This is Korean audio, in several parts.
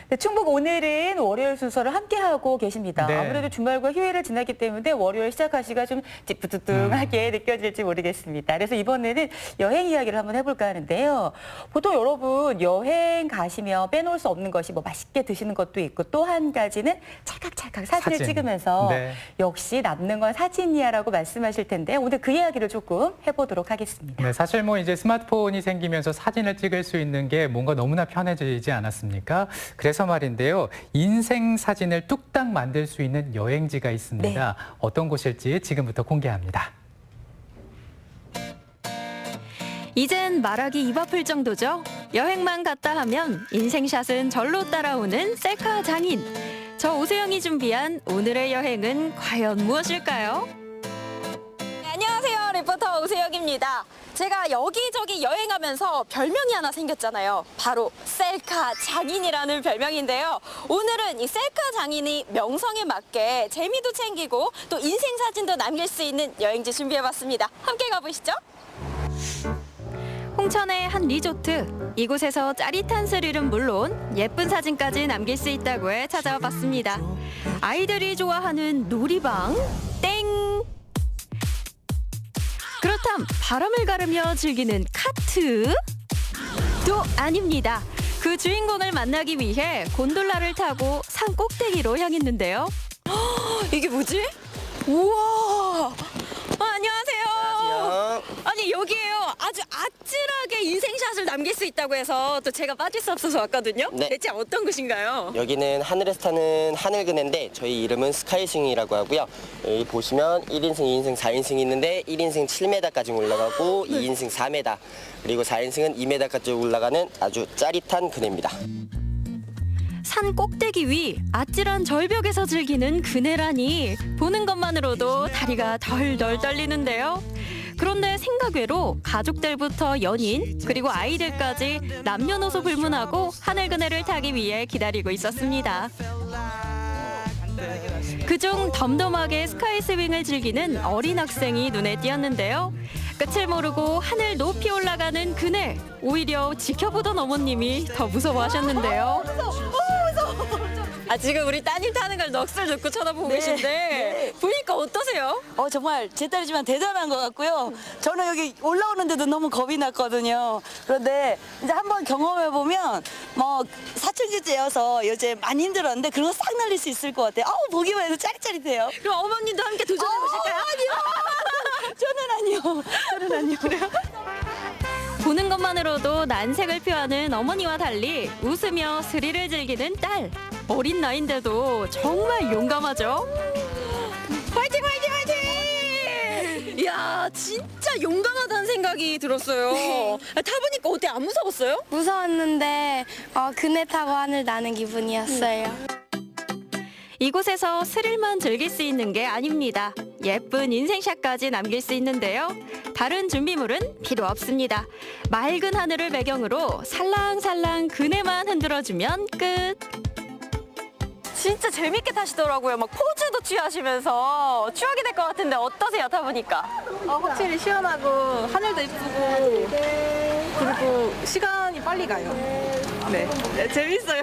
네, 충북 오늘은 월요일 순서를 함께하고 계십니다. 네. 아무래도 주말과 휴일을 지났기 때문에 월요일 시작하시기가 좀 찌뿌뚜뚱하게 느껴질지 모르겠습니다. 그래서 이번에는 여행 이야기를 한번 해볼까 하는데요. 보통 여러분 여행 가시면 빼놓을 수 없는 것이 뭐 맛있게 드시는 것도 있고 또 한 가지는 찰칵찰칵 사진을 찍으면서 네. 역시 남는 건 사진이야라고 말씀하실 텐데 오늘 그 이야기를 조금 해보도록 하겠습니다. 네, 사실 뭐 이제 스마트폰이 생기면서 사진을 찍을 수 있는 게 뭔가 너무나 편해지지 않았습니까? 그래서 말인데요. 인생 사진을 뚝딱 만들 수 있는 여행지가 있습니다. 네. 어떤 곳일지 지금부터 공개합니다. 이젠 말하기 입 아플 정도죠. 여행만 갔다 하면 인생샷은 절로 따라오는 셀카 장인. 저 오세영이 준비한 오늘의 여행은 과연 무엇일까요? 네, 안녕하세요. 리포터 오세영입니다. 제가 여기저기 여행하면서 별명이 하나 생겼잖아요. 바로 셀카 장인이라는 별명인데요. 오늘은 이 셀카 장인이 명성에 맞게 재미도 챙기고 또 인생 사진도 남길 수 있는 여행지 준비해봤습니다. 함께 가보시죠. 홍천의 한 리조트. 이곳에서 짜릿한 스릴은 물론 예쁜 사진까지 남길 수 있다고 해 찾아와 봤습니다. 아이들이 좋아하는 놀이방 땡! 그렇담 바람을 가르며 즐기는 카트? 또 아닙니다. 그 주인공을 만나기 위해 곤돌라를 타고 산 꼭대기로 향했는데요. 이게 뭐지? 우와! 안녕하세요. 아니 여기에요. 아주 아찔하게 인생샷을 남길 수 있다고 해서 또 제가 빠질 수 없어서 왔거든요. 네. 대체 어떤 곳인가요? 여기는 하늘에서 타는 하늘그네인데 저희 이름은 스카이승이라고 하고요. 여기 보시면 1인승, 2인승, 4인승이 있는데 1인승 7m까지 올라가고 2인승 4m 그리고 4인승은 2m까지 올라가는 아주 짜릿한 그네입니다. 산 꼭대기 위 아찔한 절벽에서 즐기는 그네라니 보는 것만으로도 다리가 덜덜 떨리는데요. 그런데 생각외로 가족들부터 연인 그리고 아이들까지 남녀노소 불문하고 하늘그네를 타기 위해 기다리고 있었습니다. 그중 덤덤하게 스카이스윙을 즐기는 어린 학생이 눈에 띄었는데요. 끝을 모르고 하늘 높이 올라가는 그네. 오히려 지켜보던 어머님이 더 무서워하셨는데요. 지금 우리 따님 타는 걸 넋을 놓고 쳐다보고 계신데 보니까 어떠세요? 정말 제 딸이지만 대단한 것 같고요. 저는 여기 올라오는데도 너무 겁이 났거든요. 그런데 이제 한번 경험해 보면 뭐 사춘기째여서 요즘 많이 힘들었는데 그런 거 싹 날릴 수 있을 것 같아요. 보기만 해도 짜릿짜릿해요. 그럼 어머님도 함께 도전해 보실까요? 저는 아니요. 그래요? 보는 것만으로도 난색을 표하는 어머니와 달리 웃으며 스릴을 즐기는 딸. 어린 나이인데도 정말 용감하죠. 화이팅 화이팅 화이팅! 이야 진짜 용감하다는 생각이 들었어요. 타보니까 어때? 안 무서웠어요? 무서웠는데 그네 타고 하늘 나는 기분이었어요. 이곳에서 스릴만 즐길 수 있는 게 아닙니다. 예쁜 인생샷까지 남길 수 있는데요. 다른 준비물은 필요 없습니다. 맑은 하늘을 배경으로 살랑살랑 그네만 흔들어주면 끝. 진짜 재밌게 타시더라고요. 막 포즈도 취하시면서 추억이 될 것 같은데 어떠세요? 타보니까? 확실히 시원하고 하늘도 이쁘고 그리고 시간이 빨리 가요. 네, 재밌어요.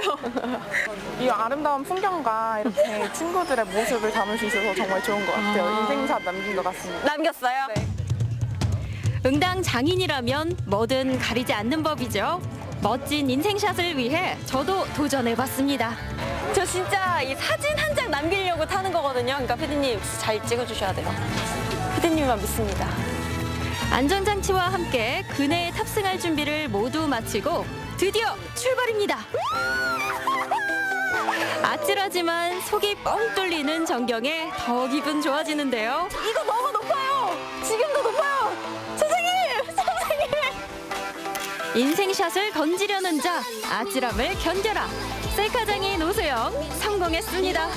이 아름다운 풍경과 이렇게 친구들의 모습을 담을 수 있어서 정말 좋은 것 같아요. 인생샷 남긴 것 같습니다. 남겼어요? 네. 응당 장인이라면 뭐든 가리지 않는 법이죠. 멋진 인생샷을 위해 저도 도전해봤습니다. 저 진짜 이 사진 한 장 남기려고 타는 거거든요. 그러니까 피디님 잘 찍어주셔야 돼요. 피디님만 믿습니다. 안전장치와 함께 그네에 탑승할 준비를 모두 마치고 드디어 출발입니다. 아찔하지만 속이 뻥 뚫리는 전경에 더 기분 좋아지는데요. 이거 너무 높아요. 지금도 높아요. 선생님! 인생샷을 건지려는 자, 아찔함을 견뎌라. 셀카장인 오세영 성공했습니다.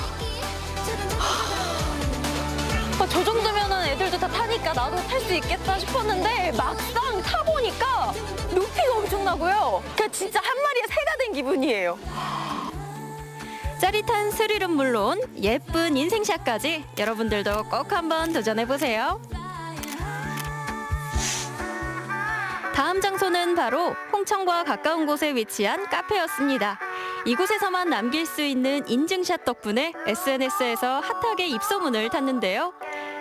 저 정도면은 애들도 다 타니까 나도 탈 수 있겠다 싶었는데 막상 타보니까 높이가 엄청나고요. 그냥 진짜 한 마리의 새가 된 기분이에요. 짜릿한 스릴은 물론 예쁜 인생샷까지 여러분들도 꼭 한번 도전해보세요. 다음 장소는 바로 홍천과 가까운 곳에 위치한 카페였습니다. 이곳에서만 남길 수 있는 인증샷 덕분에 SNS에서 핫하게 입소문을 탔는데요.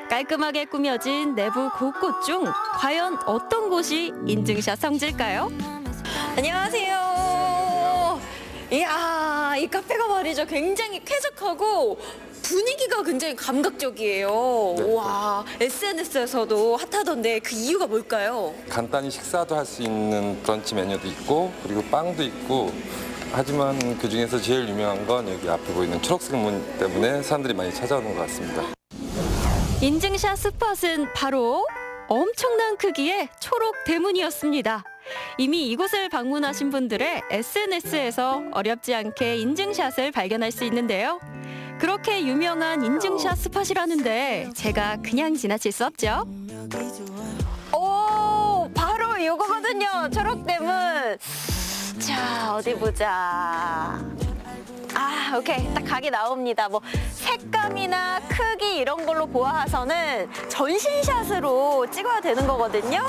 깔끔하게 꾸며진 내부 곳곳 중 과연 어떤 곳이 인증샷 성지일까요? 안녕하세요. 이야, 이 카페가 말이죠. 굉장히 쾌적하고 분위기가 굉장히 감각적이에요. 와, SNS에서도 핫하던데 그 이유가 뭘까요? 간단히 식사도 할 수 있는 브런치 메뉴도 있고 그리고 빵도 있고 하지만 그 중에서 제일 유명한 건 여기 앞에 보이는 초록색 문 때문에 사람들이 많이 찾아오는 것 같습니다. 인증샷 스팟은 바로 엄청난 크기의 초록 대문이었습니다. 이미 이곳을 방문하신 분들의 SNS에서 어렵지 않게 인증샷을 발견할 수 있는데요. 그렇게 유명한 인증샷 스팟이라는데 제가 그냥 지나칠 수 없죠. 오, 바로 이거거든요. 초록대문. 자, 어디 보자. 아, 오케이. 딱 각이 나옵니다. 뭐 색감이나 크기 이런 걸로 보아서는 전신샷으로 찍어야 되는 거거든요.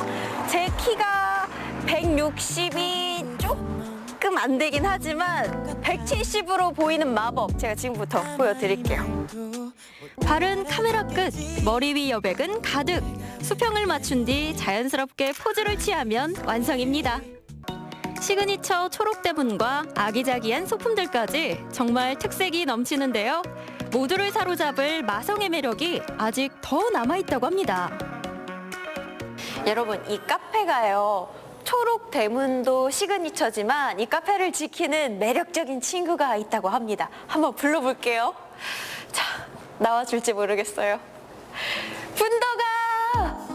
제 키가 160이 조금 안 되긴 하지만 170으로 보이는 마법 제가 지금부터 보여드릴게요. 발은 카메라 끝, 머리 위 여백은 가득. 수평을 맞춘 뒤 자연스럽게 포즈를 취하면 완성입니다. 시그니처 초록대문과 아기자기한 소품들까지 정말 특색이 넘치는데요. 모두를 사로잡을 마성의 매력이 아직 더 남아있다고 합니다. 여러분, 이 카페가요. 초록대문도 시그니처지만 이 카페를 지키는 매력적인 친구가 있다고 합니다. 한번 불러볼게요. 자, 나와줄지 모르겠어요. 분더가!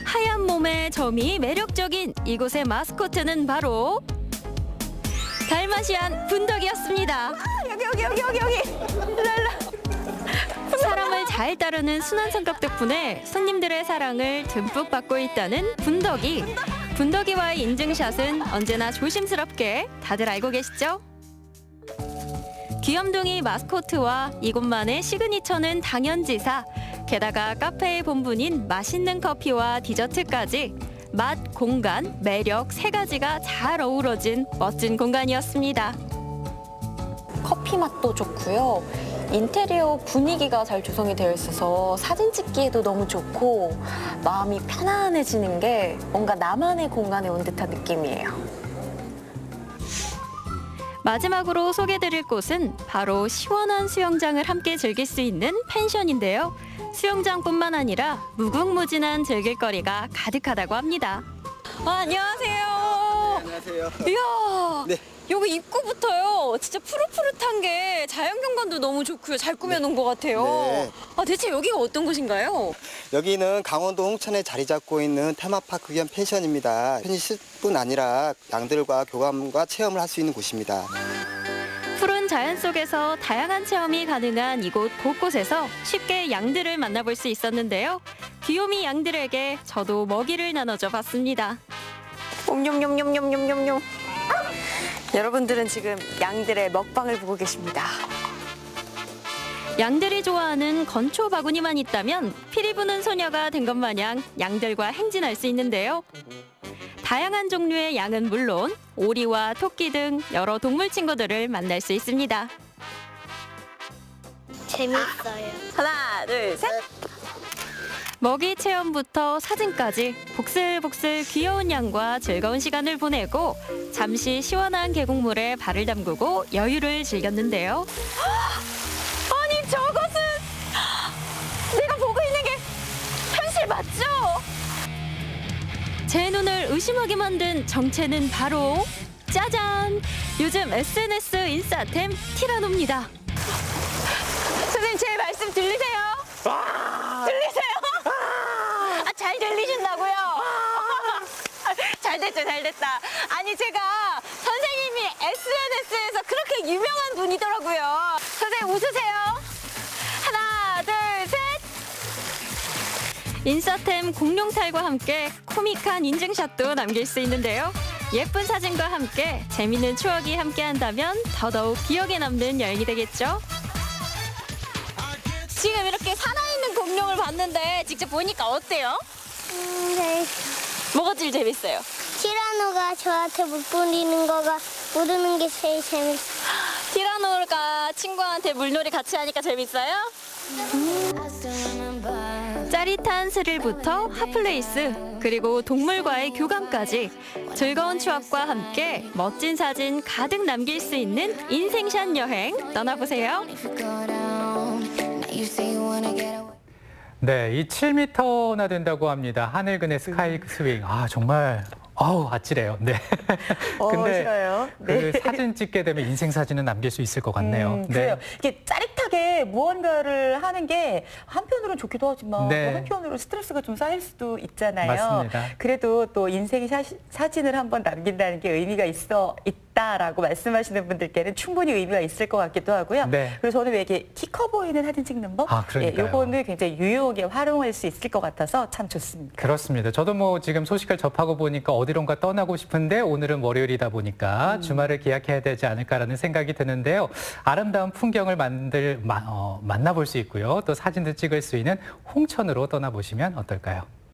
하얀 몸의 점이 매력적인 이곳의 마스코트는 바로 달마시안 분덕이었습니다. 여기. 랄라. 사람을 잘 따르는 순한 성격 덕분에 손님들의 사랑을 듬뿍 받고 있다는 분덕이. 분덕이와의 인증샷은 언제나 조심스럽게 다들 알고 계시죠? 귀염둥이 마스코트와 이곳만의 시그니처는 당연지사. 게다가 카페의 본분인 맛있는 커피와 디저트까지 맛, 공간, 매력 세 가지가 잘 어우러진 멋진 공간이었습니다. 커피 맛도 좋고요. 인테리어 분위기가 잘 조성이 되어 있어서 사진 찍기에도 너무 좋고 마음이 편안해지는 게 뭔가 나만의 공간에 온 듯한 느낌이에요. 마지막으로 소개드릴 곳은 바로 시원한 수영장을 함께 즐길 수 있는 펜션인데요. 수영장뿐만 아니라 무궁무진한 즐길거리가 가득하다고 합니다. 안녕하세요. 안녕하세요. 이야, 네. 여기 입구부터요. 진짜 푸릇푸릇한 게 자연경관도 너무 좋고요. 잘 꾸며놓은 것 같아요. 네. 대체 여기가 어떤 곳인가요? 여기는 강원도 홍천에 자리 잡고 있는 테마파크 겸 펜션입니다. 편의시뿐 아니라 양들과 교감과 체험을 할 수 있는 곳입니다. 푸른 자연 속에서 다양한 체험이 가능한 이곳 곳곳에서 쉽게 양들을 만나볼 수 있었는데요. 귀요미 양들에게 저도 먹이를 나눠줘 봤습니다. 옴뇸뇸뇸뇸뇸뇸. 여러분들은 지금 양들의 먹방을 보고 계십니다. 양들이 좋아하는 건초 바구니만 있다면 피리 부는 소녀가 된 것 마냥 양들과 행진할 수 있는데요. 다양한 종류의 양은 물론 오리와 토끼 등 여러 동물 친구들을 만날 수 있습니다. 재밌어요. 하나, 둘, 셋. 먹이 체험부터 사진까지 복슬복슬 귀여운 양과 즐거운 시간을 보내고 잠시 시원한 계곡물에 발을 담그고 여유를 즐겼는데요. 아니, 저것은 내가 보고 있는 게 현실 맞죠? 제 눈을 의심하게 만든 정체는 바로 짜잔! 요즘 SNS 인싸템 티라노입니다. 선생님, 제 말씀 들리세요? 들리세요? 잘 들리신다고요? 잘 됐다. 아니, 제가 선생님이 SNS에서 그렇게 유명한 분이더라고요. 선생님, 웃으세요. 하나, 둘, 셋. 인싸템 공룡탈과 함께 코믹한 인증샷도 남길 수 있는데요. 예쁜 사진과 함께 재밌는 추억이 함께한다면 더더욱 기억에 남는 여행이 되겠죠. 지금 이렇게 살아있는 공룡을 봤는데 직접 보니까 어때요? 네. 뭐가 제일 재밌어요? 티라노가 저한테 물 뿌리는 거가 모르는 게 제일 재밌어. 티라노가 친구한테 물놀이 같이 하니까 재밌어요? 짜릿한 스릴부터 핫플레이스, 그리고 동물과의 교감까지 즐거운 추억과 함께 멋진 사진 가득 남길 수 있는 인생샷 여행 떠나보세요. 네, 이 7m나 된다고 합니다. 하늘그네 스카이 스윙. 아, 정말 아찔해요. 네. 싫어요. 네. 그 사진 찍게 되면 인생 사진은 남길 수 있을 것 같네요. 그래요. 이게 짜릿하게 무언가를 하는 게 한편으로는 좋기도 하지만 네. 또 한편으로 스트레스가 좀 쌓일 수도 있잖아요. 맞습니다. 그래도 또 인생 사진을 한번 남긴다는 게 의미가 있다라고 말씀하시는 분들께는 충분히 의미가 있을 것 같기도 하고요. 네. 그래서 저는 왜 이렇게 키 커 보이는 사진 찍는 법? 그러니까요. 요거는 굉장히 유용하게 활용할 수 있을 것 같아서 참 좋습니다. 그렇습니다. 저도 뭐 지금 소식을 접하고 보니까 어디론가 떠나고 싶은데 오늘은 월요일이다 보니까 주말을 기약해야 되지 않을까라는 생각이 드는데요. 아름다운 풍경을 만나볼 수 있고요. 또 사진도 찍을 수 있는 홍천으로 떠나보시면 어떨까요?